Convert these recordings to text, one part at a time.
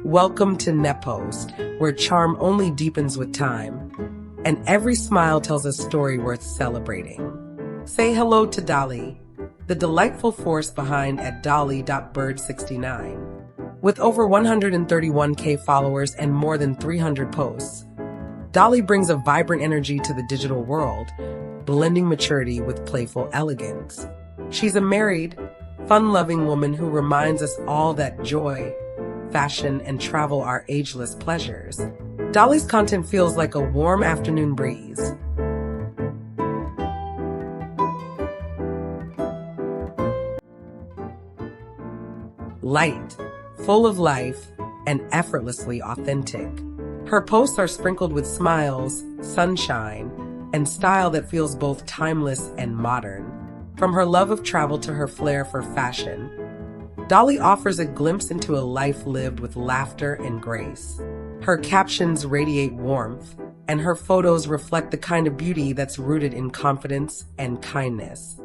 Welcome to Nepost, where charm only deepens with time, and every smile tells a story worth celebrating. Say hello to Dolly, the delightful force behind at dolly.bird69. With over 131K followers and more than 300 posts, Dolly brings a vibrant energy to the digital world, blending maturity with playful elegance. She's a married, fun-loving woman who reminds us all that joy, fashion, and travel are ageless pleasures. Dolly's content feels like a warm afternoon breeze. Light, full of life, and effortlessly authentic. Her posts are sprinkled with smiles, sunshine, and style that feels both timeless and modern. From her love of travel to her flair for fashion, Dolly offers a glimpse into a life lived with laughter and grace. Her captions radiate warmth, and her photos reflect the kind of beauty that's rooted in confidence and kindness.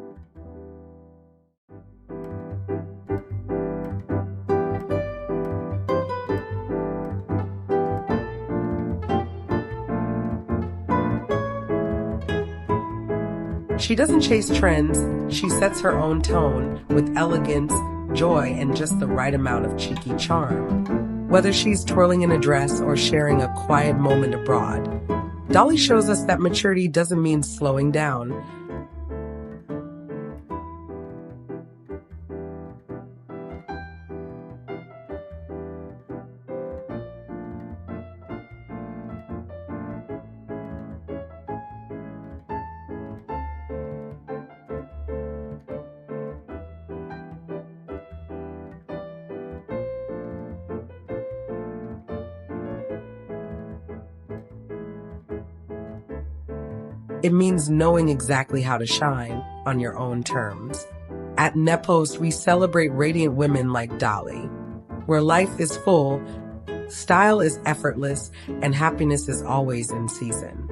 She doesn't chase trends, she sets her own tone with elegance, joy, and just the right amount of cheeky charm. Whether she's twirling in a dress or sharing a quiet moment abroad, Dolly shows us that maturity doesn't mean slowing down. It means knowing exactly how to shine on your own terms. At Nepost, we celebrate radiant women like Dolly, where life is full, style is effortless, and happiness is always in season.